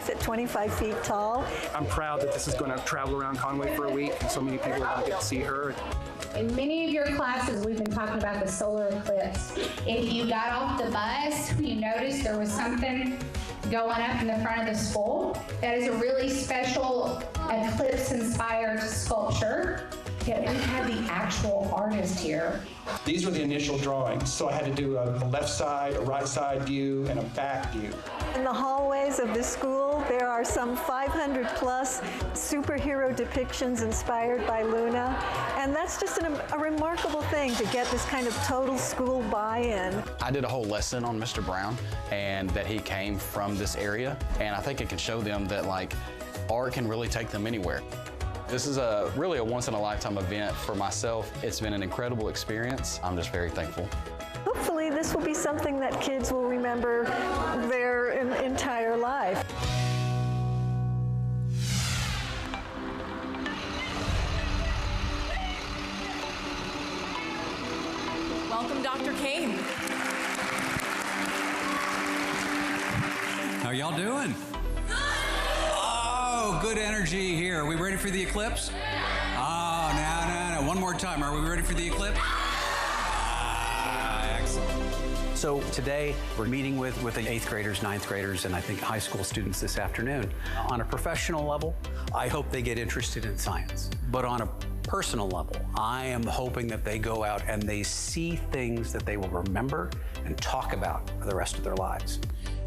at 25 feet tall. I'm proud that this is going to travel around Conway for a week, and so many people are going to get to see her. In many of your classes, we've been talking about the solar eclipse. If you got off the bus, you noticed there was something going up in the front of the school. That is a really special eclipse-inspired sculpture. Yeah, we have the actual artist here. These were the initial drawings, so I had to do a left side, a right side view, and a back view. In the hallways of the school, there are some 500 plus superhero depictions inspired by Luna, and that's just a remarkable thing to get this kind of total school buy-in. I did a whole lesson on Mr. Brown and that he came from this area, and I think it can show them that like art can really take them anywhere. This is really a once-in-a-lifetime event for myself. It's been an incredible experience. I'm just very thankful. Hopefully this will be something that kids will remember their entire life. Welcome, Dr. Kane. How y'all doing? Oh, good energy here. Are we ready for the eclipse? Oh, no. One more time. Are we ready for the eclipse? Excellent. So today we're meeting with the 8th graders, 9th graders, and I think high school students this afternoon. On a professional level, I hope they get interested in science. But on a personal level, I am hoping that they go out and they see things that they will remember and talk about for the rest of their lives.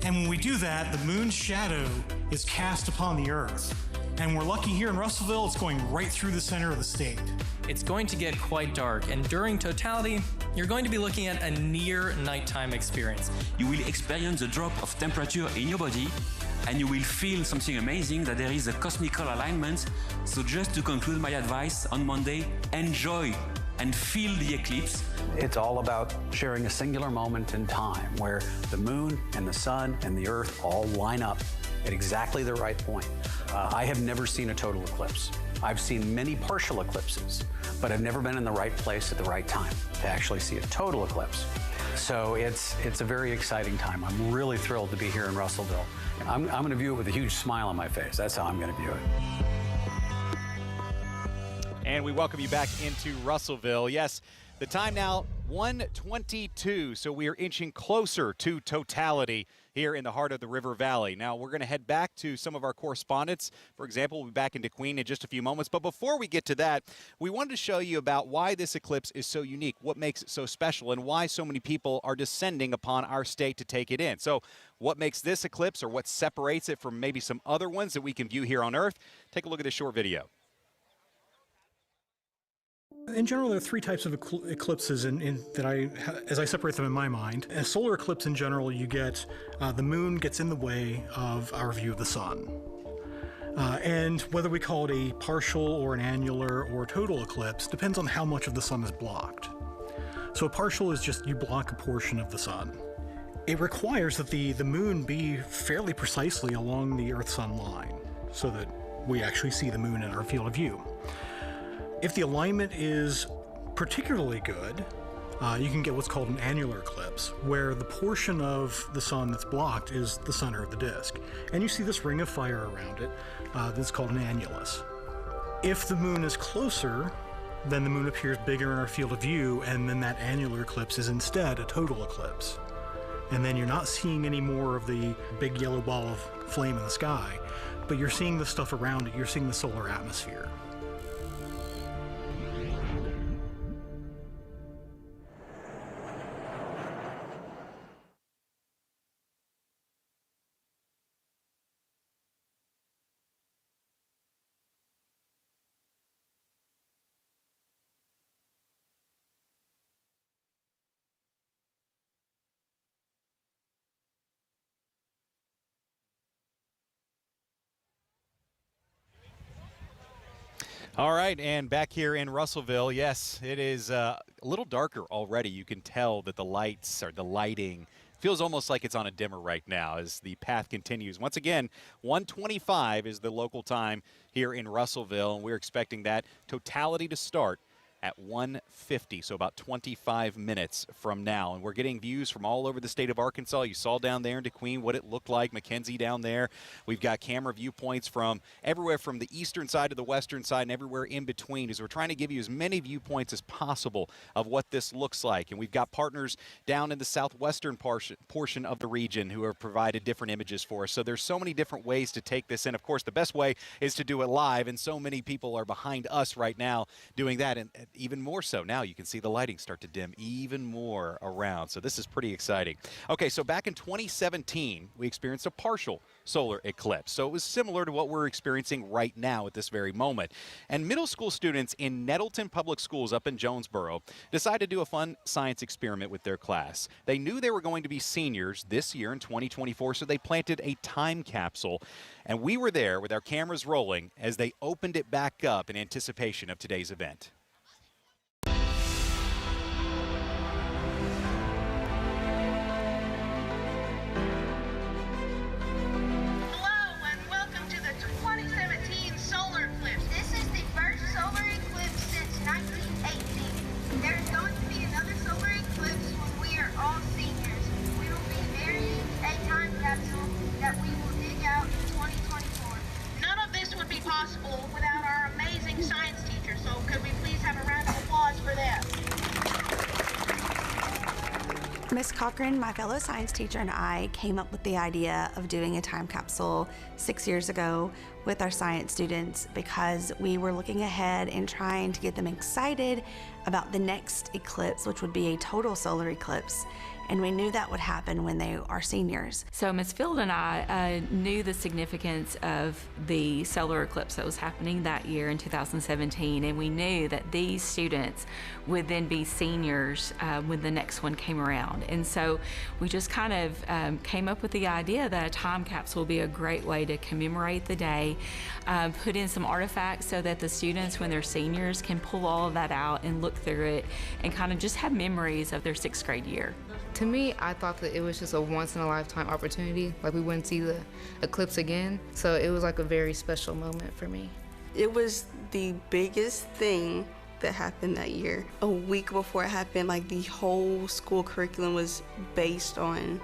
And when we do that, the moon's shadow is cast upon the Earth. And we're lucky here in Russellville, it's going right through the center of the state. It's going to get quite dark, and during totality, you're going to be looking at a near nighttime experience. You will experience a drop of temperature in your body, and you will feel something amazing, that there is a cosmical alignment. So just to conclude my advice on Monday, enjoy and feel the eclipse. It's all about sharing a singular moment in time where the moon and the sun and the earth all line up at exactly the right point. I have never seen a total eclipse. I've seen many partial eclipses, but I've never been in the right place at the right time to actually see a total eclipse. So it's a very exciting time. I'm really thrilled to be here in Russellville. I'm going to view it with a huge smile on my face. That's how I'm going to view it. And we welcome you back into Russellville. Yes, the time now, 1:22, so we are inching closer to totality here in the heart of the River Valley. Now, we're going to head back to some of our correspondents. For example, we'll be back into Queen in just a few moments. But before we get to that, we wanted to show you about why this eclipse is so unique, what makes it so special, and why so many people are descending upon our state to take it in. So what makes this eclipse, or what separates it from maybe some other ones that we can view here on Earth? Take a look at this short video. In general, there are three types of eclipses as I separate them in my mind. A solar eclipse in general, you get the moon gets in the way of our view of the sun. And whether we call it a partial or an annular or a total eclipse depends on how much of the sun is blocked. So a partial is just you block a portion of the sun. It requires that the moon be fairly precisely along the Earth-Sun line so that we actually see the moon in our field of view. If the alignment is particularly good, you can get what's called an annular eclipse, where the portion of the sun that's blocked is the center of the disk. And you see this ring of fire around it that's called an annulus. If the moon is closer, then the moon appears bigger in our field of view, and then that annular eclipse is instead a total eclipse. And then you're not seeing any more of the big yellow ball of flame in the sky, but you're seeing the stuff around it, you're seeing the solar atmosphere. All right, and back here in Russellville, yes, it is a little darker already. You can tell that the lighting feels almost like it's on a dimmer right now as the path continues. Once again, 1:25 is the local time here in Russellville, and we're expecting that totality to start at 1:50, so about 25 minutes from now. And we're getting views from all over the state of Arkansas. You saw down there in DeQueen what it looked like, Mackenzie down there. We've got camera viewpoints from everywhere from the eastern side to the western side and everywhere in between, as we're trying to give you as many viewpoints as possible of what this looks like. And we've got partners down in the southwestern portion of the region who have provided different images for us. So there's so many different ways to take this in. Of course, the best way is to do it live, and so many people are behind us right now doing that, and even more so now you can see the lighting start to dim even more around. So this is pretty exciting. Okay, so back in 2017, we experienced a partial solar eclipse. So it was similar to what we're experiencing right now at this very moment. And middle school students in Nettleton Public Schools up in Jonesboro decided to do a fun science experiment with their class. They knew they were going to be seniors this year in 2024, so they planted a time capsule. And we were there with our cameras rolling as they opened it back up in anticipation of today's event. Possible without our amazing science teacher. So could we please have a round of applause for them? Miss Cochran, my fellow science teacher, and I came up with the idea of doing a time capsule 6 years ago with our science students because we were looking ahead and trying to get them excited about the next eclipse, which would be a total solar eclipse. And we knew that would happen when they are seniors. So Ms. Field and I knew the significance of the solar eclipse that was happening that year in 2017, and we knew that these students would then be seniors when the next one came around. And so we just kind of came up with the idea that a time capsule would be a great way to commemorate the day, put in some artifacts so that the students, when they're seniors, can pull all of that out and look through it and kind of just have memories of their 6th grade year. To me, I thought that it was just a once-in-a-lifetime opportunity, like we wouldn't see the eclipse again. So it was like a very special moment for me. It was the biggest thing that happened that year. A week before it happened, like the whole school curriculum was based on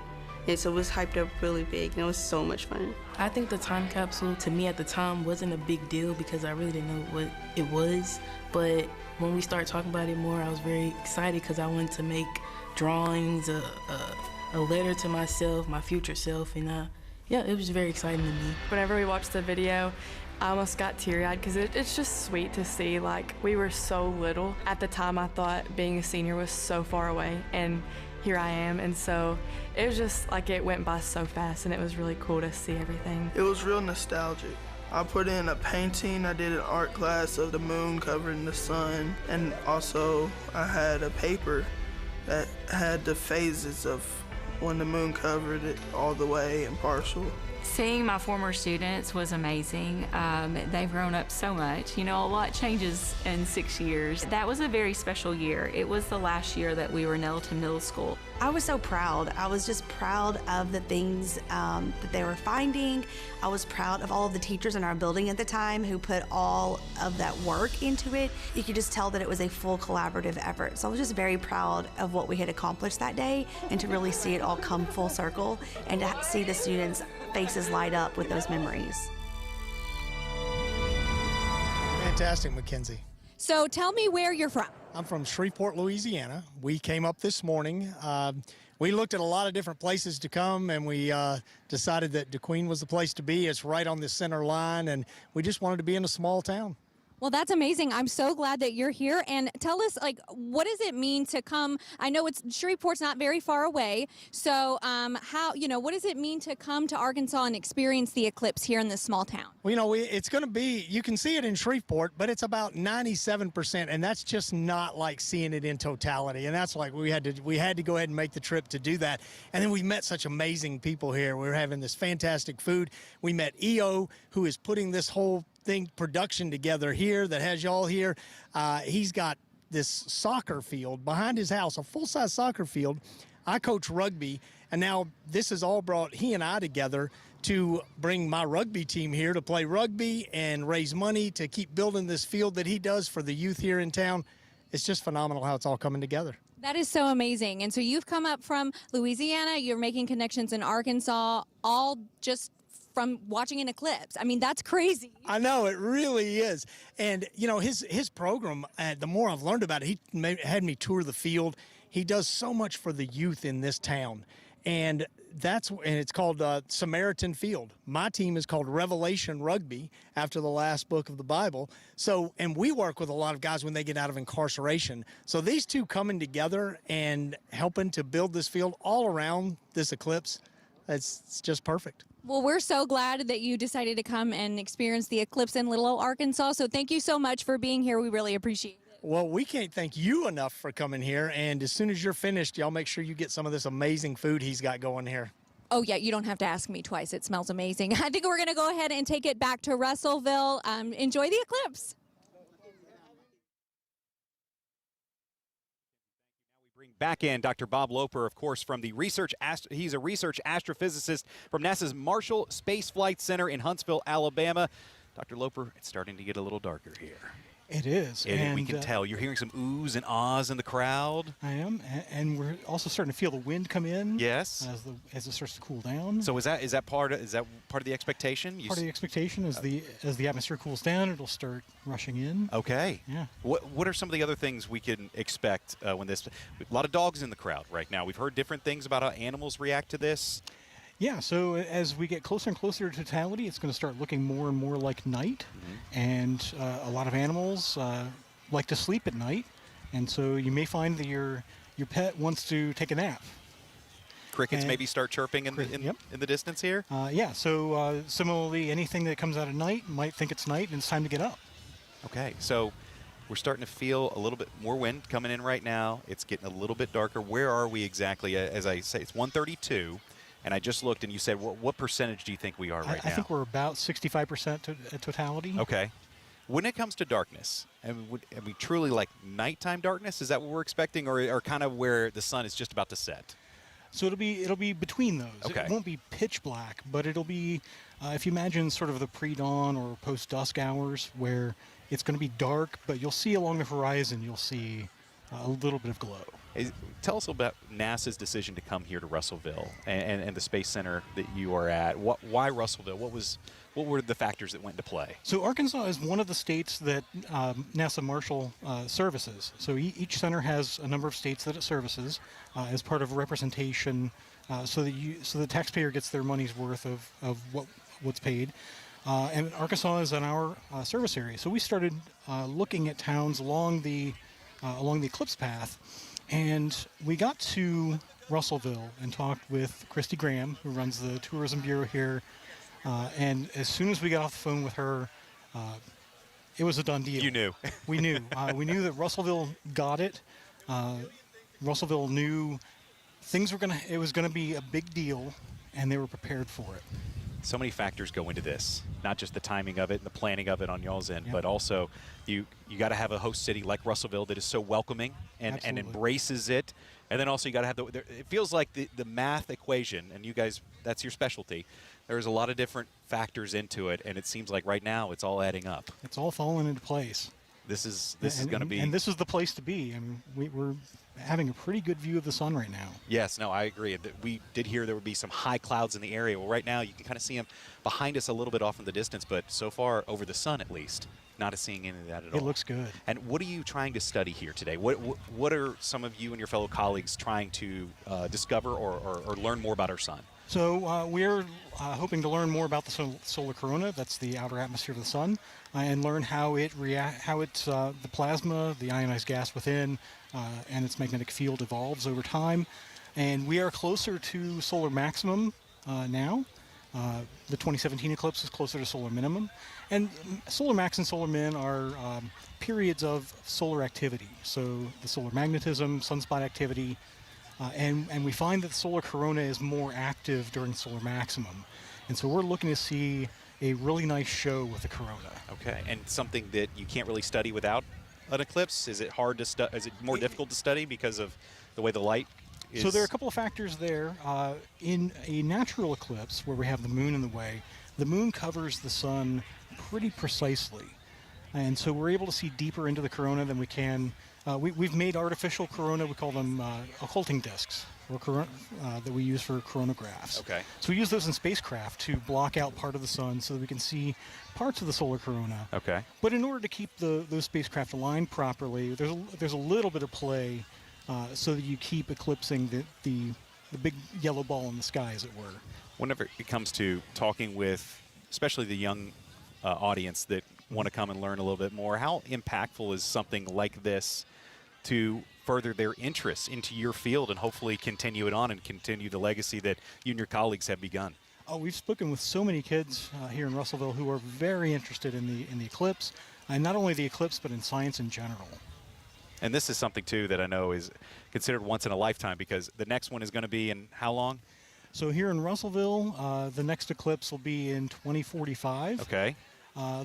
it, so it was hyped up really big, and it was so much fun. I think the time capsule, to me at the time, wasn't a big deal because I really didn't know what it was. But when we started talking about it more, I was very excited because I wanted to make drawings, a letter to myself, my future self, and yeah, it was very exciting to me. Whenever we watched the video, I almost got teary-eyed because it's just sweet to see, like, we were so little. At the time, I thought being a senior was so far away, and here I am, and so it was just like it went by so fast, and it was really cool to see everything. It was real nostalgic. I put in a painting, I did an art class of the moon covering the sun, and also I had a paper that had the phases of when the moon covered it all the way and partial. Seeing my former students was amazing. They've grown up so much. You know, a lot changes in 6 years. That was a very special year. It was the last year that we were in Nettleton Middle School. I was so proud. I was just proud of the things that they were finding. I was proud of all of the teachers in our building at the time who put all of that work into it. You could just tell that it was a full collaborative effort. So I was just very proud of what we had accomplished that day, and to really see it all come full circle and to see the students' faces light up with those memories. Fantastic, Mackenzie. So tell me where you're from. I'm from Shreveport, Louisiana. We came up this morning. We looked at a lot of different places to come, and we decided that DeQueen was the place to be. It's right on the center line, and we just wanted to be in a small town. Well, that's amazing. I'm so glad that you're here. And tell us, like, what does it mean to come? I know Shreveport's not very far away. So what does it mean to come to Arkansas and experience the eclipse here in this small town? Well, it's going to be, you can see it in Shreveport, but it's about 97%. And that's just not like seeing it in totality. And that's like we had to go ahead and make the trip to do that. And then we met such amazing people here. We were having this fantastic food. We met EO, who is putting this whole production together here that has y'all here. He's got this soccer field behind his house, a full-size soccer field. I coach rugby, and now this has all brought he and I together to bring my rugby team here to play rugby and raise money to keep building this field that he does for the youth here in town. it's just phenomenal how it's all coming together. That is so amazing. And so you've come up from Louisiana, you're making connections in Arkansas, all just from watching an eclipse. I mean, that's crazy. I know, it really is. And, you know, his program, the more I've learned about it, he had me tour the field. He does so much for the youth in this town. And it's called Samaritan Field. My team is called Revelation Rugby, after the last book of the Bible. So, and we work with a lot of guys when they get out of incarceration. So these two coming together and helping to build this field all around this eclipse, it's just perfect. Well, we're so glad that you decided to come and experience the eclipse in Little Old Arkansas. So thank you so much for being here. We really appreciate it. Well, we can't thank you enough for coming here. And as soon as you're finished, y'all make sure you get some of this amazing food he's got going here. Oh, yeah, you don't have to ask me twice. It smells amazing. I think we're going to go ahead and take it back to Russellville. Enjoy the eclipse. Bring back in Dr. Bob Loper, of course, from the he's a research astrophysicist from NASA's Marshall Space Flight Center in Huntsville, Alabama. Dr. Loper, it's starting to get a little darker here. It is. And we can tell. You're hearing some oohs and ahs in the crowd. I am, and we're also starting to feel the wind come in. Yes. As it starts to cool down. So is that part of the expectation? Part of the expectation is as the atmosphere cools down, it'll start rushing in. Okay. Yeah. What are some of the other things we can expect when this? A lot of dogs in the crowd right now. We've heard different things about how animals react to this. Yeah, so as we get closer and closer to totality, it's going to start looking more and more like night. And a lot of animals like to sleep at night. And so you may find that your pet wants to take a nap. Crickets maybe start chirping in the distance here? Yeah, so similarly, anything that comes out at night might think it's night and it's time to get up. Okay, so we're starting to feel a little bit more wind coming in right now. It's getting a little bit darker. Where are we exactly? As I say, it's 1:32. And I just looked, and you said, what percentage do you think we are right now? I think we're about 65% at totality. Okay. When it comes to darkness, are we truly like nighttime darkness? Is that what we're expecting, or kind of where the sun is just about to set? So it'll be between those. Okay. It won't be pitch black, but it'll be, if you imagine sort of the pre-dawn or post-dusk hours, where it's going to be dark, but you'll see along the horizon, you'll see a little bit of glow. Tell us about NASA's decision to come here to Russellville and the Space Center that you are at. Why Russellville? What were the factors that went into play? So Arkansas is one of the states that NASA Marshall services. So each center has a number of states that it services as part of representation, so the taxpayer gets their money's worth of what's paid. And Arkansas is in our service area. So we started looking at towns along the eclipse path. And we got to Russellville and talked with Christy Graham, who runs the Tourism Bureau here. And as soon as we got off the phone with her, it was a done deal. You knew. We knew. We knew that Russellville got it. Russellville knew it was going to be a big deal, and they were prepared for it. So many factors go into this, not just the timing of it and the planning of it on y'all's end, but also you got to have a host city like Russellville that is so welcoming and embraces it. And then also you got to have it feels like the math equation, and you guys, that's your specialty. There's a lot of different factors into it, and it seems like right now it's all adding up. It's all falling into place. This is going to be... And this is the place to be. I mean, we're having a pretty good view of the sun right now. Yes, no, I agree. We did hear there would be some high clouds in the area. Well, right now you can kind of see them behind us a little bit off in the distance, but so far over the sun at least, not seeing any of that at all. It looks good. And what are you trying to study here today? What are some of you and your fellow colleagues trying to discover or learn more about our sun? So we're hoping to learn more about the solar corona, that's the outer atmosphere of the sun, and learn how the plasma, the ionized gas within, and its magnetic field evolves over time. And we are closer to solar maximum now. The 2017 eclipse is closer to solar minimum. And solar max and solar min are periods of solar activity. So the solar magnetism, sunspot activity, and we find that the solar corona is more active during solar maximum. And so we're looking to see a really nice show with the corona. Okay, and something that you can't really study without an eclipse? Is it hard to is it more difficult to study because of the way the light is? So there are a couple of factors there. In a natural eclipse, where we have the moon in the way, the moon covers the sun pretty precisely. And so we're able to see deeper into the corona than we can. We've made artificial corona, we call them occulting discs, or that we use for coronagraphs. Okay. So we use those in spacecraft to block out part of the sun so that we can see parts of the solar corona. Okay. But in order to keep those spacecraft aligned properly, there's a little bit of play so that you keep eclipsing the big yellow ball in the sky, as it were. Whenever it comes to talking with, especially the young audience that want to come and learn a little bit more, how impactful is something like this to further their interest into your field and hopefully continue it on and continue the legacy that you and your colleagues have begun? Oh, we've spoken with so many kids here in Russellville who are very interested in the eclipse, and not only the eclipse, but in science in general. And this is something, too, that I know is considered once in a lifetime, because the next one is going to be in how long? So here in Russellville, the next eclipse will be in 2045. Okay.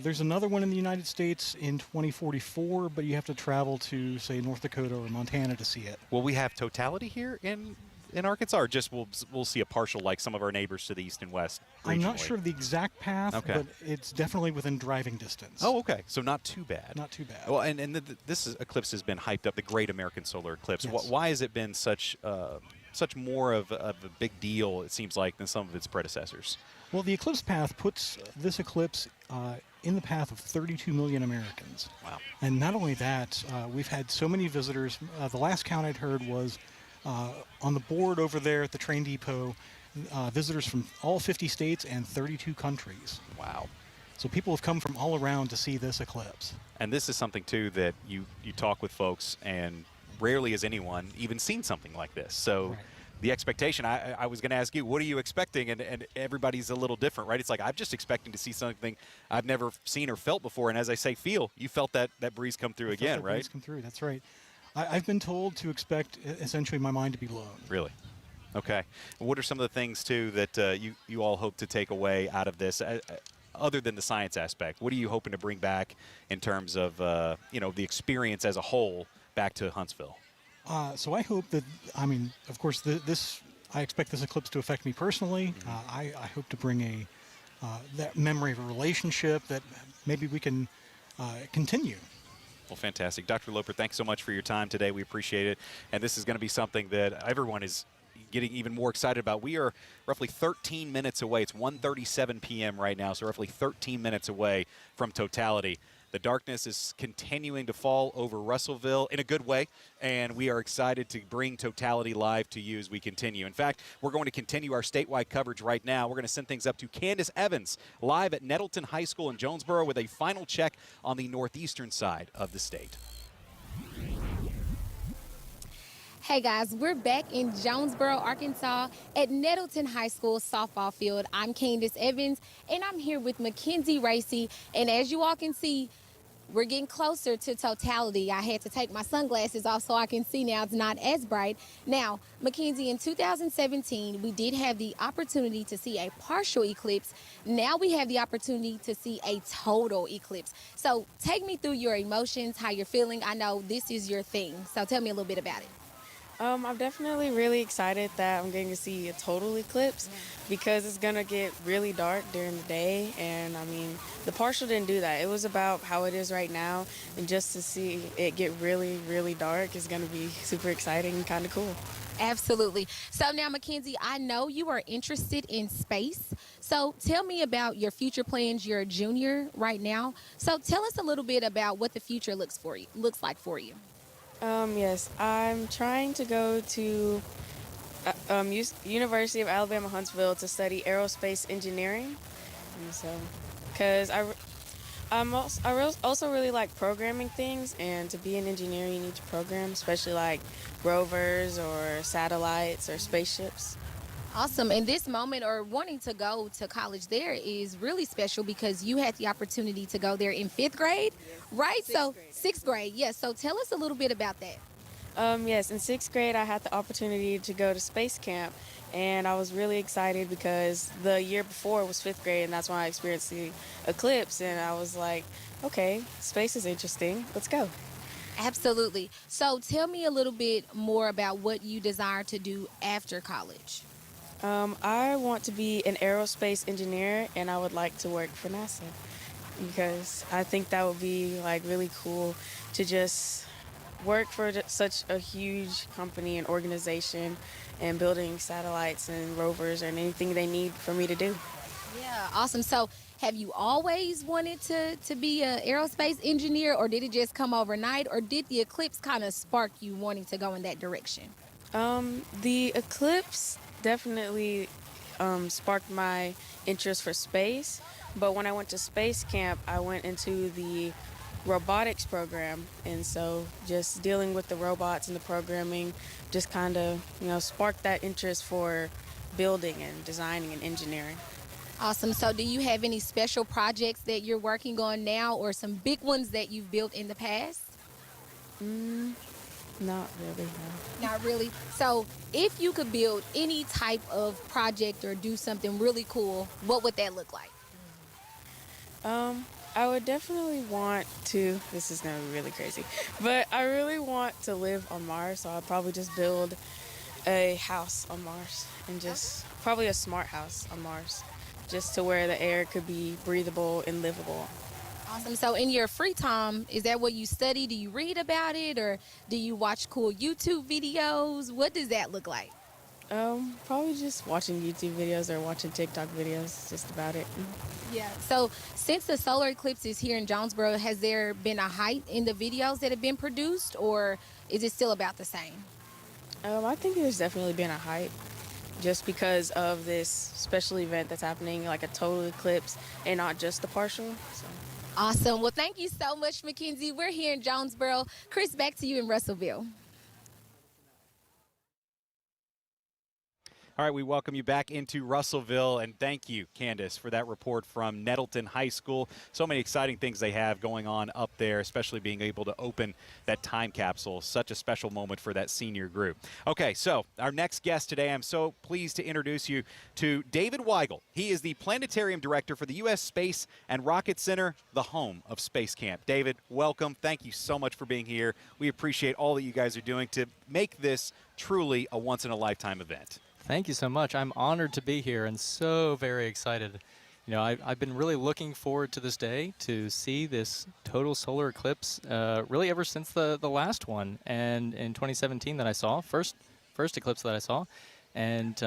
There's another one in the United States in 2044, but you have to travel to, say, North Dakota or Montana to see it. Will we have totality here in Arkansas, or just we'll see a partial like some of our neighbors to the east and west regionally? I'm not sure of the exact path, Okay. but it's definitely within driving distance. Oh, okay. So not too bad. Not too bad. Well, and this eclipse has been hyped up, the Great American Solar Eclipse. Yes. Why has it been such more of a big deal, it seems like, than some of its predecessors? Well, the eclipse path puts this eclipse in the path of 32 million Americans. Wow. And not only that, we've had so many visitors. The last count I'd heard was on the board over there at the train depot, visitors from all 50 states and 32 countries. Wow. So people have come from all around to see this eclipse. And this is something, too, that you talk with folks, and rarely has anyone even seen something like this. So Right. the expectation, I was going to ask you, what are you expecting? And everybody's a little different, right? It's like, I'm just expecting to see something I've never seen or felt before. And as I say, you felt that breeze come through again, right? Breeze come through, that's right. I've been told to expect essentially my mind to be blown. Really? Okay. What are some of the things, too, that you all hope to take away out of this, other than the science aspect? What are you hoping to bring back in terms of, the experience as a whole back to Huntsville? So I hope that, of course, I expect this eclipse to affect me personally. I hope to bring that memory of a relationship that maybe we can continue. Well, fantastic. Dr. Loper, thanks so much for your time today. We appreciate it. And this is going to be something that everyone is getting even more excited about. We are roughly 13 minutes away. It's 1:37 p.m. right now, so roughly 13 minutes away from totality. The darkness is continuing to fall over Russellville in a good way, and we are excited to bring Totality live to you as we continue. In fact, we're going to continue our statewide coverage right now. We're going to send things up to Candace Evans live at Nettleton High School in Jonesboro with a final check on the northeastern side of the state. Hey guys, we're back in Jonesboro, Arkansas at Nettleton High School softball field. I'm Candace Evans and I'm here with Mackenzie Racy, and as you all can see, we're getting closer to totality. I had to take my sunglasses off so I can see now. It's not as bright. Now, Mackenzie, in 2017, we did have the opportunity to see a partial eclipse. Now we have the opportunity to see a total eclipse. So take me through your emotions, how you're feeling. I know this is your thing, so tell me a little bit about it. I'm definitely really excited that I'm getting to see a total eclipse because it's going to get really dark during the day. And I mean, the partial didn't do that. It was about how it is right now. And just to see it get really, really dark is going to be super exciting and kind of cool. Absolutely. So now, Mackenzie, I know you are interested in space. So tell me about your future plans. You're a junior right now. So tell us a little bit about what the future looks like for you. Yes, I'm trying to go to University of Alabama Huntsville to study aerospace engineering. And so, because I also really like programming things, and to be an engineer you need to program, especially like rovers or satellites or spaceships. Awesome. And this moment, or wanting to go to college there, is really special because you had the opportunity to go there in 5th grade, right? Sixth grade, yes. So tell us a little bit about that. Yes, in 6th grade I had the opportunity to go to space camp, and I was really excited because the year before was 5th grade, and that's when I experienced the eclipse, and I was like, okay, space is interesting, let's go. Absolutely. So tell me a little bit more about what you desire to do after college. I want to be an aerospace engineer, and I would like to work for NASA. because I think that would be like really cool to just work for such a huge company and organization and building satellites and rovers and anything they need for me to do. Yeah, awesome. So have you always wanted to be an aerospace engineer, or did it just come overnight, or did the eclipse kind of spark you wanting to go in that direction? The eclipse definitely sparked my interest for space, but when I went to space camp, I went into the robotics program, and so just dealing with the robots and the programming just kind of, sparked that interest for building and designing and engineering. Awesome. So do you have any special projects that you're working on now, or some big ones that you've built in the past? Not really, no. Not really. So if you could build any type of project or do something really cool, what would that look like? I would definitely want to, this is going to be really crazy, but I really want to live on Mars, so I'd probably just build a house on Mars, and just probably a smart house on Mars, just to where the air could be breathable and livable. Awesome. So in your free time, is that what you study? Do you read about it, or do you watch cool YouTube videos? What does that look like? Probably just watching YouTube videos or watching TikTok videos, just about it. Yeah. So since the solar eclipse is here in Jonesboro, has there been a height in the videos that have been produced, or is it still about the same? I think there's definitely been a hype just because of this special event that's happening, like a total eclipse and not just the partial. So. Awesome. Well, thank you so much, Mackenzie. We're here in Jonesboro. Chris, back to you in Russellville. All right, we welcome you back into Russellville, and thank you, Candace, for that report from Nettleton High School. So many exciting things they have going on up there, especially being able to open that time capsule. Such a special moment for that senior group. Okay, so our next guest today, I'm so pleased to introduce you to David Weigel. He is the Planetarium Director for the U.S. Space and Rocket Center, the home of Space Camp. David, welcome. Thank you so much for being here. We appreciate all that you guys are doing to make this truly a once-in-a-lifetime event. Thank you so much. I'm honored to be here and so very excited. You know, I've been really looking forward to this day to see this total solar eclipse really ever since the last one, and in 2017 that I saw, first eclipse that I saw. And,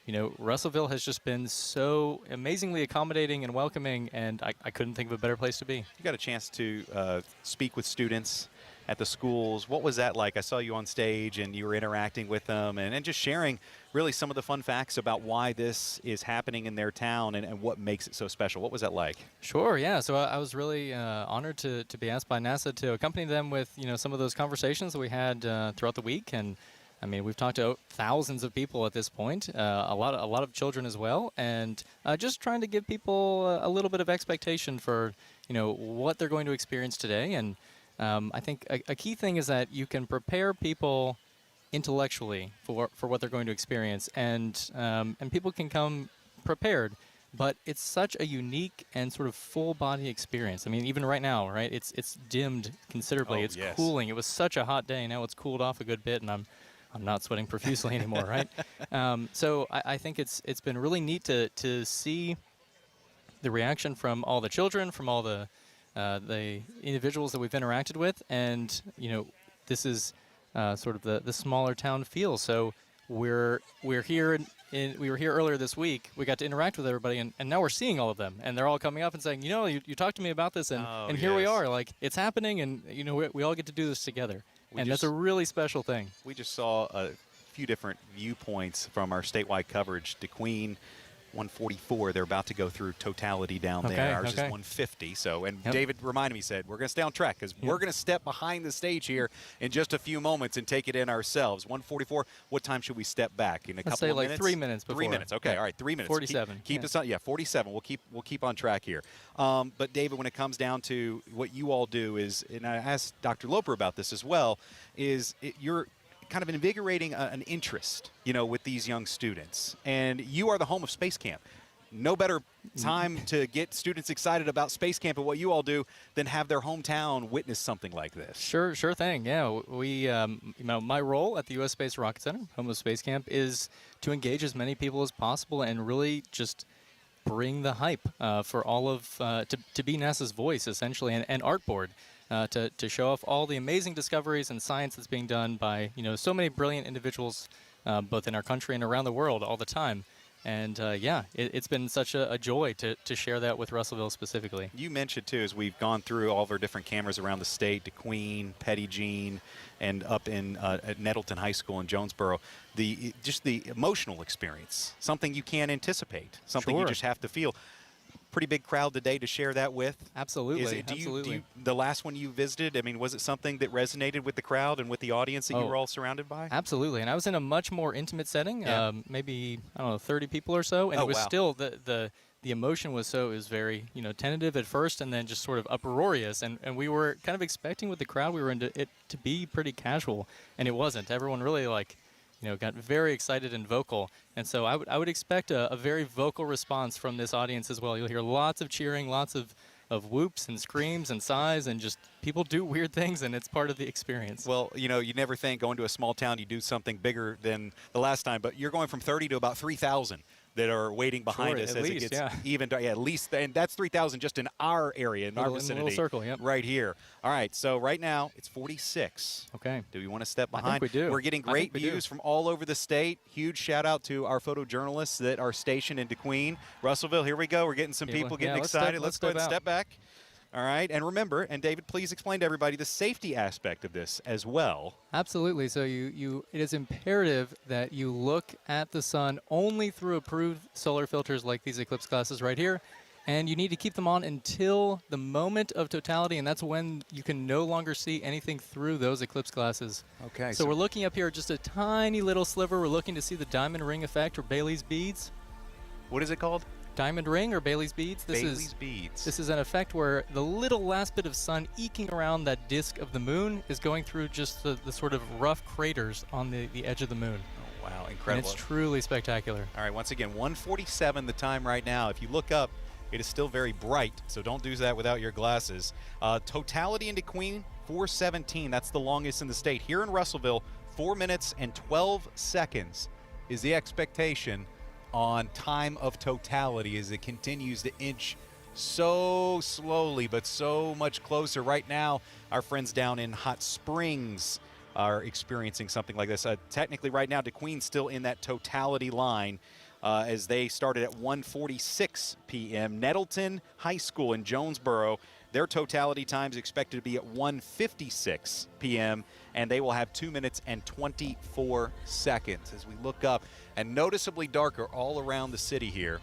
you know, Russellville has just been so amazingly accommodating and welcoming, and I couldn't think of a better place to be. You got a chance to speak with students at the schools. What was that like? I saw you on stage and you were interacting with them and just sharing really some of the fun facts about why this is happening in their town and what makes it so special. What was that like? Sure, yeah. So I was really honored to be asked by NASA to accompany them with, you know, some of those conversations that we had throughout the week. And I mean, we've talked to thousands of people at this point, a lot of children as well, and just trying to give people a little bit of expectation for, you know, what they're going to experience today. And I think a key thing is that you can prepare people intellectually for what they're going to experience, and people can come prepared. But it's such a unique and sort of full body experience. I mean, even right now, right? It's dimmed considerably. Oh, it's yes. cooling. It was such a hot day. Now it's cooled off a good bit, and I'm not sweating profusely anymore, right? So I think it's been really neat to see the reaction from all the children, from all the individuals that we've interacted with, and you know, this is sort of the smaller town feel. So we're here we were here earlier this week. We got to interact with everybody, and now we're seeing all of them, and they're all coming up and saying, you know, you talked to me about this, and here we are, like it's happening, and you know, we all get to do this together, and that's a really special thing. We just saw a few different viewpoints from our statewide coverage. DeQueen 144, they're about to go through totality down there. Ours is 150. So, and David reminded me, said, we're going to stay on track because we're going to step behind the stage here in just a few moments and take it in ourselves. 144, what time should we step back? In a couple of minutes? Let's say like 3 minutes before. 3 minutes, okay, all right, 3 minutes. 47. Keep us on, 47. We'll keep on track here. But David, when it comes down to what you all do is, and I asked Dr. Loper about this as well, you're kind of invigorating an interest, you know, with these young students. And you are the home of Space Camp. No better time to get students excited about Space Camp and what you all do than have their hometown witness something like this. Sure thing. Yeah, we, you know, my role at the U.S. Space Rocket Center, home of Space Camp, is to engage as many people as possible and really just bring the hype for all of to be NASA's voice essentially and artboard. To show off all the amazing discoveries and science that's being done by so many brilliant individuals, both in our country and around the world all the time. And yeah, it's been such a joy to share that with Russellville specifically. You mentioned too, as we've gone through all of our different cameras around the state, DeQueen, Petit Jean, and up in at Nettleton High School in Jonesboro, just the emotional experience, something you can't anticipate, something you just have to feel. Pretty big crowd today to share that with. Absolutely. The last one you visited, I mean, was it something that resonated with the crowd and with the audience that you were all surrounded by? Absolutely. And I was in a much more intimate setting, maybe, I don't know, 30 people or so. And it was still, the emotion was very, tentative at first and then just sort of uproarious. And we were kind of expecting with the crowd we were into it to be pretty casual. And it wasn't. Everyone really got very excited and vocal. And so I would expect a very vocal response from this audience as well. You'll hear lots of cheering, lots of whoops and screams and sighs, and just people do weird things, and it's part of the experience. Well, you never think going to a small town you do something bigger than the last time, but you're going from 30 to about 3,000 that are waiting behind us as it gets even. Yeah, at least, and that's 3,000 just in our area, in our vicinity. In a little circle, right here. All right, so right now it's 46. Okay. Do we want to step behind? I think we do. We're getting great views from all over the state. Huge shout out to our photojournalists that are stationed in DeQueen. Russellville, here we go. We're getting some people getting excited. Let's go ahead and step back. All right, and remember, and David, please explain to everybody the safety aspect of this as well. Absolutely. So it is imperative that you look at the sun only through approved solar filters like these eclipse glasses right here, and you need to keep them on until the moment of totality, and that's when you can no longer see anything through those eclipse glasses. Okay. So we're looking up here at just a tiny little sliver. We're looking to see the diamond ring effect or Bailey's beads. What is it called? Diamond ring or Bailey's beads. Bailey's beads. This is an effect where the little last bit of sun eking around that disk of the moon is going through just the sort of rough craters on the edge of the moon. Oh, wow, incredible. And it's truly spectacular. All right, once again, 1:47 the time right now. If you look up, it is still very bright, so don't do that without your glasses. Totality into Queen, 4:17. That's the longest in the state. Here in Russellville, 4 minutes and 12 seconds is the expectation on time of totality as it continues to inch so slowly but so much closer. Right now, our friends down in Hot Springs are experiencing something like this. Technically right now, DeQueen's still in that totality line as they started at 1:46 p.m. Nettleton High School in Jonesboro, their totality time is expected to be at 1:56 p.m. and they will have 2 minutes and 24 seconds as we look up, and noticeably darker all around the city here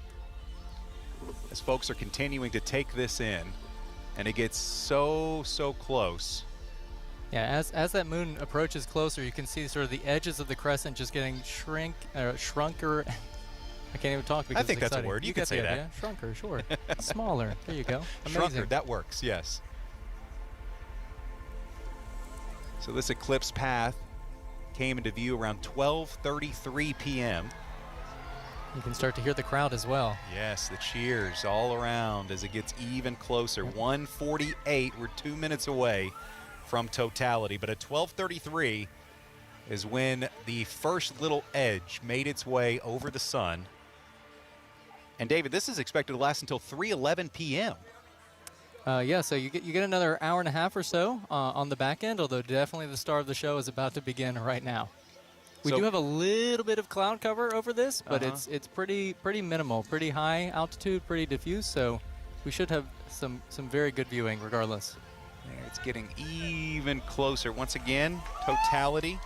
as folks are continuing to take this in, and it gets so close. Yeah, as that moon approaches closer, you can see sort of the edges of the crescent just getting shrunker. I can't even talk because I think it's that's exciting. a word. You can say that. Yeah, shrunker, sure. Smaller. There you go. Amazing. Shrunker, that works, yes. So this eclipse path came into view around 12:33 p.m. You can start to hear the crowd as well. Yes, the cheers all around as it gets even closer. 1:48, we're 2 minutes away from totality, but at 12:33 is when the first little edge made its way over the sun. And David, this is expected to last until 3:11 p.m. Yeah, so you get another hour and a half or so on the back end, although definitely the star of the show is about to begin right now. We do have a little bit of cloud cover over this, but it's pretty minimal, pretty high altitude, pretty diffuse, so we should have some very good viewing regardless. It's getting even closer. Once again, totality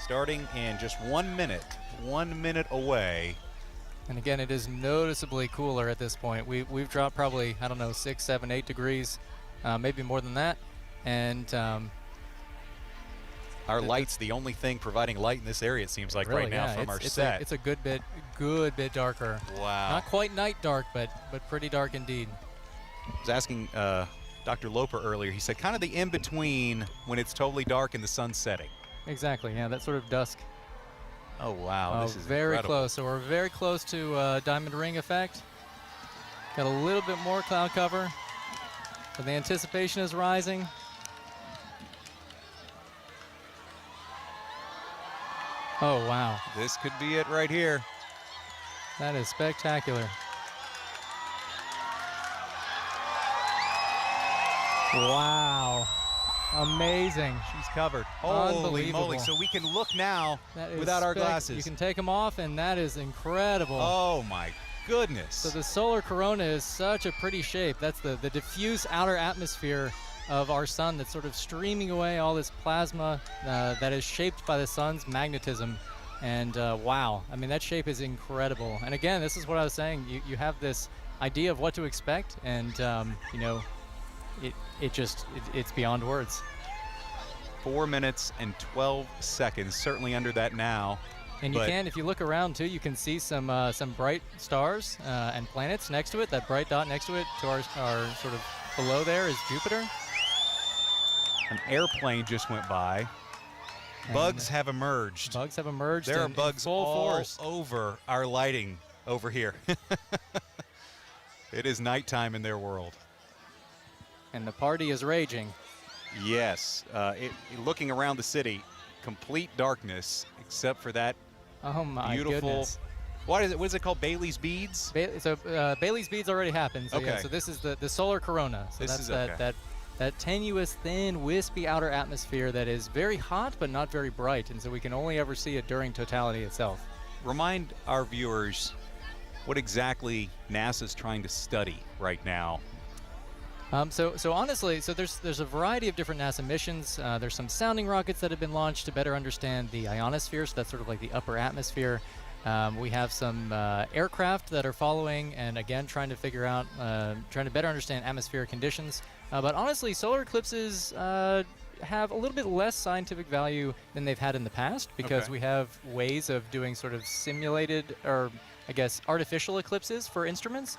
starting in just 1 minute, 1 minute away. And again, it is noticeably cooler at this point. We've dropped probably, I don't know, 6, 7, 8 degrees, maybe more than that. And our light's the only thing providing light in this area, it seems like, really, right now from our set. It's a good bit darker. Wow. Not quite night dark, but pretty dark indeed. I was asking Dr. Loper earlier. He said kind of the in-between when it's totally dark and the sun's setting. Exactly, yeah, that sort of dusk. Oh, wow, this is very incredible. close. So we're very close to diamond ring effect. Got a little bit more cloud cover, but the anticipation is rising. Oh, wow. This could be it right here. That is spectacular. Wow. Amazing. She's covered. Holy Unbelievable. moly. So we can look now That is without our glasses. You can take them off, and that is incredible. Oh, my goodness. So the solar corona is such a pretty shape. That's the diffuse outer atmosphere of our sun that's sort of streaming away all this plasma that is shaped by the sun's magnetism. And wow, I mean, that shape is incredible. And again, this is what I was saying. You have this idea of what to expect, and you know, it's beyond words. 4 minutes and 12 seconds, certainly under that now. And you can, if you look around too, you can see some bright stars and planets next to it. That bright dot next to it, to our sort of below there, is Jupiter. An airplane just went by. Bugs have emerged. Bugs have emerged. There are in bugs full all force over our lighting over here. It is nighttime in their world. And the party is raging. Yes. Looking around the city, complete darkness except for that beautiful. Goodness. What is it called? Bailey's beads? Bailey's beads already happened. So, okay. Yeah, so this is the solar corona. So this that's is that tenuous, thin, wispy outer atmosphere that is very hot but not very bright, and so we can only ever see it during totality itself. Remind our viewers what exactly NASA's trying to study right now. So honestly, there's a variety of different NASA missions. There's some sounding rockets that have been launched to better understand the ionosphere, so that's sort of like the upper atmosphere. We have some aircraft that are following and again trying to figure out, trying to better understand atmospheric conditions. But honestly, solar eclipses have a little bit less scientific value than they've had in the past because we have ways of doing sort of simulated, or I guess artificial eclipses for instruments.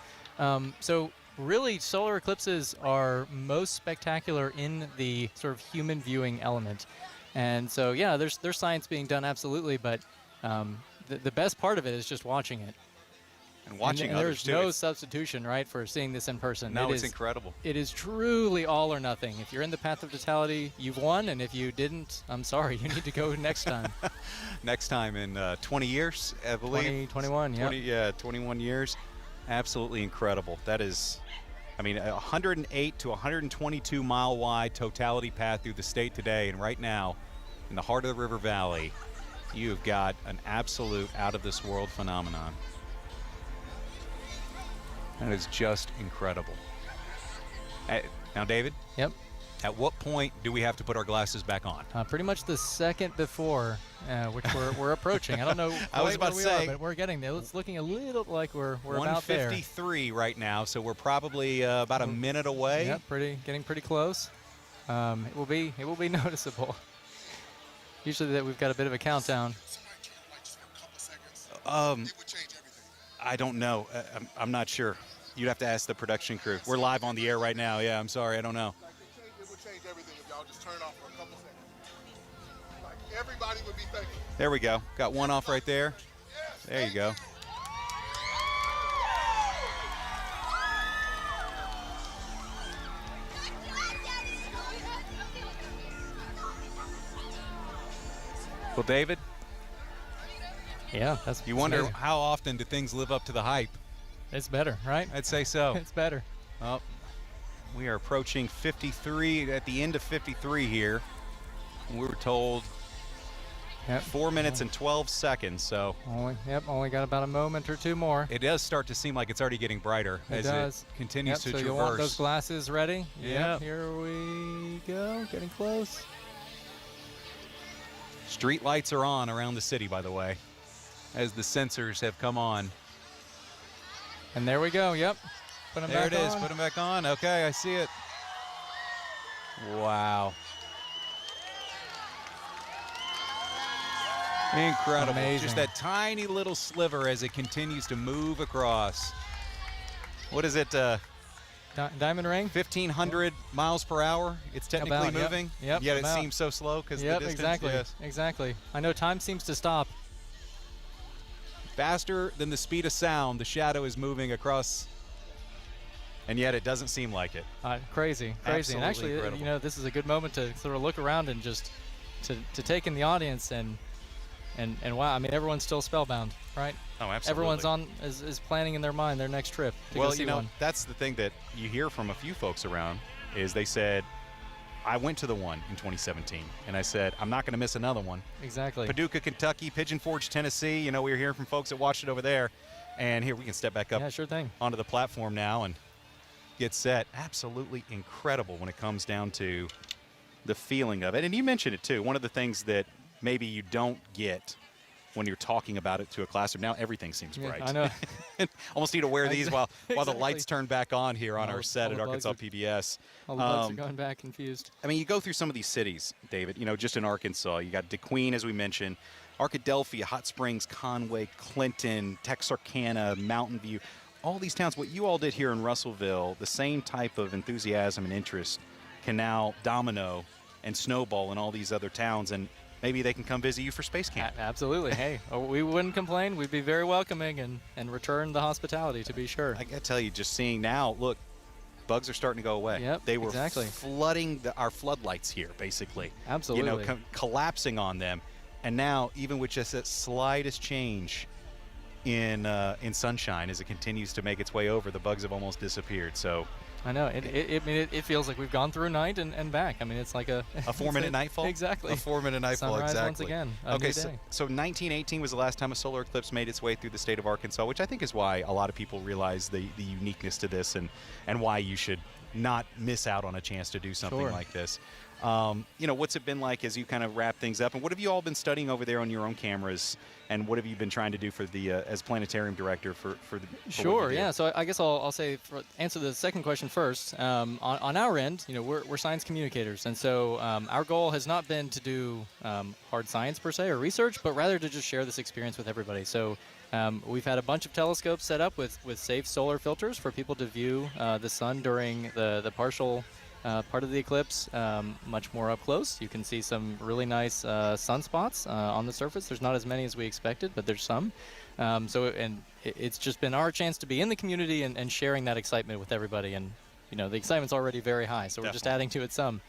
So really, solar eclipses are most spectacular in the sort of human viewing element. And so yeah, there's science being done, absolutely, but the best part of it is just watching it. And watching and others, too. There's no substitution, right, for seeing this in person. No, it's incredible. It is truly all or nothing. If you're in the path of totality, you've won, and if you didn't, I'm sorry, you need to go next time. Next time in 20 years, I believe. 21, yeah. 21 years. Absolutely incredible. That is, I mean, a 108 to 122 mile wide totality path through the state today, and right now, in the heart of the River Valley, you've got an absolute out-of-this-world phenomenon. That is just incredible. Now, David? Yep. At what point do we have to put our glasses back on? Pretty much the second before, which we're approaching. I don't know I was about where to we say, are, but we're getting there. It's looking a little like we're about there. 153 right now, so we're probably about a minute away. Yep, getting pretty close. It will be noticeable. Usually that we've got a bit of a countdown. I don't know. I'm not sure. You'd have to ask the production crew. We're live on the air right now. Yeah, I'm sorry. I don't know. It would change everything if y'all just turn it off for a couple seconds. Like, everybody would be thankful. There we go. Got one off right there. There you go. Well, David? Yeah, you wonder how often do things live up to the hype? It's better, right? I'd say so. It's better. Well, we are approaching 53, at the end of 53 here. We were told 4 minutes and 12 seconds, so. Only got about a moment or two more. It does start to seem like it's already getting brighter as it continues to so traverse. You want those glasses ready? Yep. Here we go, getting close. Street lights are on around the city, by the way, as the sensors have come on. And there we go, yep. Put them back on. There it is, put them back on. Okay, I see it. Wow. Incredible. Amazing. Just that tiny little sliver as it continues to move across. What is it? Diamond ring? 1,500 miles per hour. It's technically moving. Yep. Yet it seems so slow because of the distance. Exactly. Yes. Exactly. I know time seems to stop. Faster than the speed of sound, the shadow is moving across, and yet it doesn't seem like it. Crazy. Absolutely and actually, incredible. this is a good moment to sort of look around and just to take in the audience and And wow, I mean, everyone's still spellbound, right? Oh, absolutely. Everyone's is planning in their mind their next trip to go see one. That's the thing that you hear from a few folks around is they said, I went to the one in 2017, and I said, I'm not going to miss another one. Exactly. Paducah, Kentucky, Pigeon Forge, Tennessee. You know, we were hearing from folks that watched it over there. And here we can step back up sure thing. onto the platform now and get set. Absolutely incredible when it comes down to the feeling of it. And you mentioned it, too. One of the things that maybe you don't get when you're talking about it to a classroom. Now everything seems bright. I know. Almost need to wear these while the Exactly. lights turn back on here on All our set the at bugs Arkansas are- PBS. All the bugs are going back confused. I mean, you go through some of these cities, David, just in Arkansas. You got DeQueen, as we mentioned, Arkadelphia, Hot Springs, Conway, Clinton, Texarkana, Mountain View. All these towns, what you all did here in Russellville, the same type of enthusiasm and interest can now domino and snowball in all these other towns, and maybe they can come visit you for Space Camp. Absolutely. Hey, we wouldn't complain. We'd be very welcoming and return the hospitality, to be sure. I got to tell you, just seeing now, look, bugs are starting to go away. Yep, they were exactly. flooding our floodlights here, basically. Absolutely. Collapsing on them. And now, even with just that slightest change in sunshine as it continues to make its way over, the bugs have almost disappeared. So I know. It feels like we've gone through night and back. I mean, it's like a 4-minute nightfall? Exactly. A 4-minute nightfall, Sunrise exactly. once again. Okay, New so day. 1918 was the last time a solar eclipse made its way through the state of Arkansas, which I think is why a lot of people realize the uniqueness to this and why you should not miss out on a chance to do something Sure. like this. What's it been like as you kind of wrap things up, and what have you all been studying over there on your own cameras, and what have you been trying to do for the as planetarium director for Sure, what you do? yeah. So I guess I'll say, answer the second question first. On our end, we're science communicators, and so our goal has not been to do hard science per se or research, but rather to just share this experience with everybody. So we've had a bunch of telescopes set up with safe solar filters for people to view the sun during the partial part of the eclipse much more up close. You can see some really nice sunspots on the surface. There's not as many as we expected, but there's some. It's just been our chance to be in the community and sharing that excitement with everybody. And the excitement's already very high, so we're just adding to it some.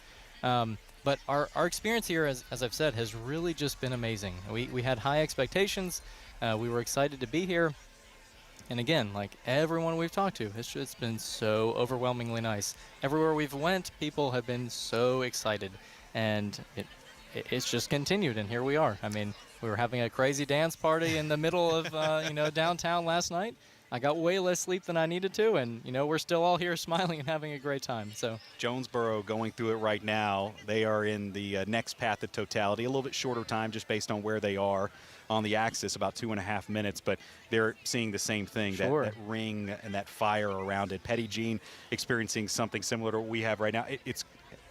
But our experience here, as I've said, has really just been amazing. We had high expectations. We were excited to be here. And again, like everyone we've talked to, it's been so overwhelmingly nice. Everywhere we've went, people have been so excited, and it's just continued. And here we are. I mean, we were having a crazy dance party in the middle of downtown last night. I got way less sleep than I needed to, and we're still all here smiling and having a great time. So Jonesboro going through it right now. They are in the next path of totality, a little bit shorter time just based on where they are on the axis, about 2.5 minutes, but they're seeing the same thing, Sure. that ring and that fire around it. Petit Jean experiencing something similar to what we have right now. It's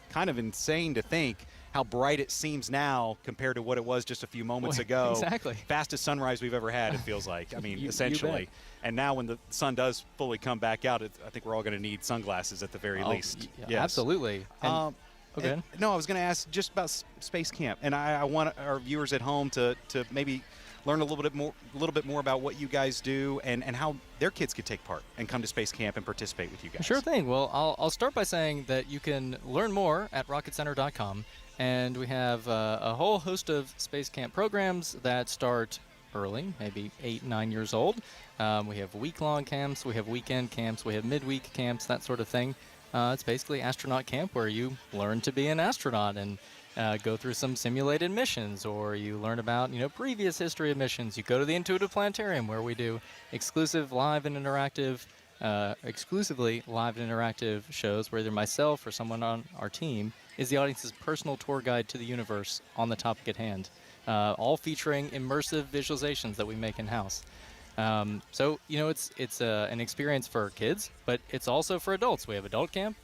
kind of insane to think how bright it seems now compared to what it was just a few moments ago. Exactly. Fastest sunrise we've ever had, it feels like. I mean, You essentially. bet. And now when the sun does fully come back out, I think we're all going to need sunglasses at the very least. Yes. Absolutely. And, And, no, I was going to ask just about Space Camp, and I want our viewers at home to maybe learn a little bit more about what you guys do and how their kids could take part and come to Space Camp and participate with you guys. Sure thing. Well, I'll start by saying that you can learn more at rocketcenter.com, and we have a whole host of Space Camp programs that start early, maybe 8, 9 years old. We have week-long camps, we have weekend camps, we have midweek camps, that sort of thing. It's basically astronaut camp where you learn to be an astronaut and go through some simulated missions, or you learn about previous history of missions. You go to the Intuitive Planetarium where we do exclusively live and interactive shows where either myself or someone on our team is the audience's personal tour guide to the universe on the topic at hand, all featuring immersive visualizations that we make in-house. So it's an experience for kids, but it's also for adults. We have adult camp.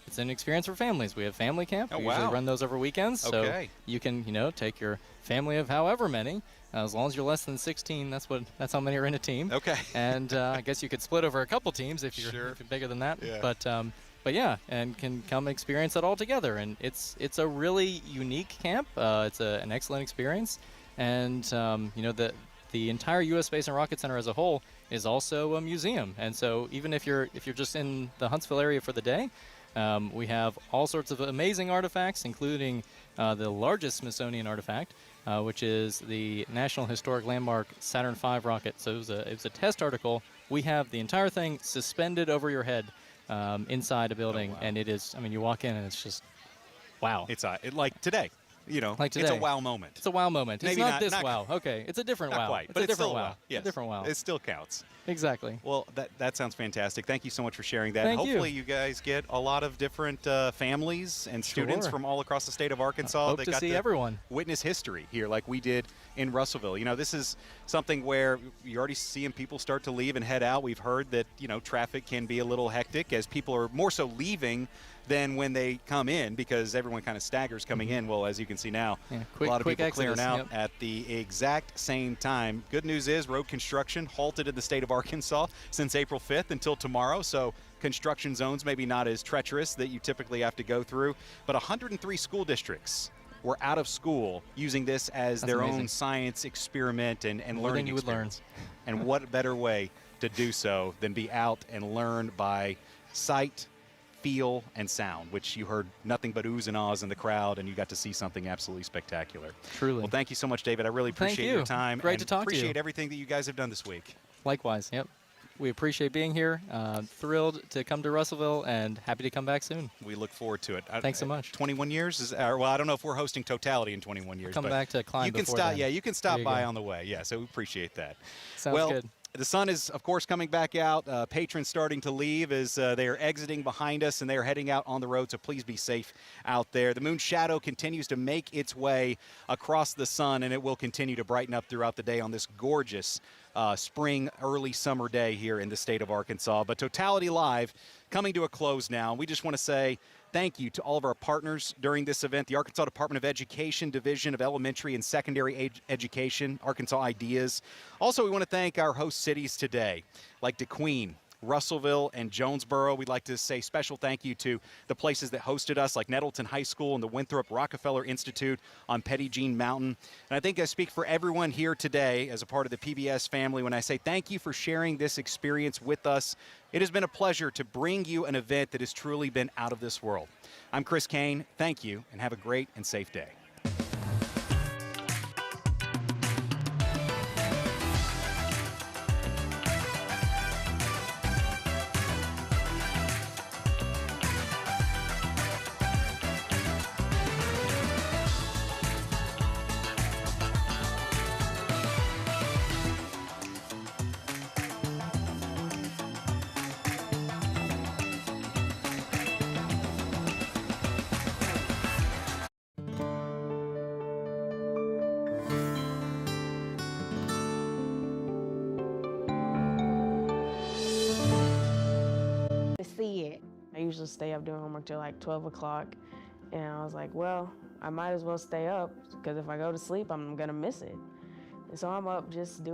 It's an experience for families. We have family camp. Oh, We usually wow. run those over weekends. Okay. So you can take your family of however many, as long as you're less than 16. That's how many are in a team. Okay. And I guess you could split over a couple teams if you're bigger than that. Yeah. But yeah, and can come experience it all together. And it's a really unique camp. It's an excellent experience. And the entire U.S. Space and Rocket Center as a whole is also a museum. And so even if you're just in the Huntsville area for the day, We have all sorts of amazing artifacts, including the largest Smithsonian artifact, which is the National Historic Landmark Saturn V rocket. So it was a test article. We have the entire thing suspended over your head inside a building, and it is, I mean, you walk in and it's just, wow. It's like today. You know, like today. It's a wow moment. It's a wow moment. Maybe it's not this wow. Okay, it's a different not wow. Quite, it's but a different still wow. Yes. A different wow. It still counts. Exactly. Well, that sounds fantastic. Thank you so much for sharing that. Thank Hopefully you guys get a lot of different families and students Sure. from all across the state of Arkansas Hope that to got see to everyone. witness history here like we did in Russellville. You know, this is something where you're already seeing people start to leave and head out. We've heard that, you know, traffic can be a little hectic as people are more so leaving than when they come in because everyone kind of staggers coming in. Well, as you can see now, a lot of people clearing out at the exact same time. Good news is road construction halted in the state of Arkansas since April 5th until tomorrow. So construction zones maybe not as treacherous that you typically have to go through. But 103 school districts were out of school using this as That's their amazing. own science experiment and More than learning you would learn. experience. And what better way to do so than be out and learn by sight, feel, and sound, which you heard nothing but oohs and ahs in the crowd, and you got to see something absolutely spectacular. Truly. Well, thank you so much, David. I really Thank appreciate you. your time. Great and to talk to you. appreciate everything that you guys have done this week. Likewise, yep. We appreciate being here. Thrilled to come to Russellville and happy to come back soon. We look forward to it. Thanks so much. 21 years? Well, I don't know if we're hosting Totality in 21 years. Come but back to climb you can before stop. then. Yeah, you can stop There you by go. on the way. Yeah, so we appreciate that. Sounds well, good. The sun is, of course, coming back out. Patrons starting to leave as they are exiting behind us and they are heading out on the road, so please be safe out there. The moon's shadow continues to make its way across the sun, and it will continue to brighten up throughout the day on this gorgeous spring, early summer day here in the state of Arkansas. But Totality Live coming to a close now. We just want to say thank you to all of our partners during this event, the Arkansas Department of Education Division of Elementary and Secondary Education, ArkansasIDEAS. Also, we want to thank our host cities today, like DeQueen, Russellville, and Jonesboro. We'd like to say special thank you to the places that hosted us, like Nettleton High School and the Winthrop Rockefeller Institute on Petit Jean Mountain. And I think I speak for everyone here today as a part of the PBS family when I say thank you for sharing this experience with us. It has been a pleasure to bring you an event that has truly been out of this world. I'm Chris Kane. Thank you, and have a great and safe day. To see it. I usually stay up doing homework till like 12 o'clock. And I was like, well, I might as well stay up because if I go to sleep, I'm going to miss it. And so I'm up just doing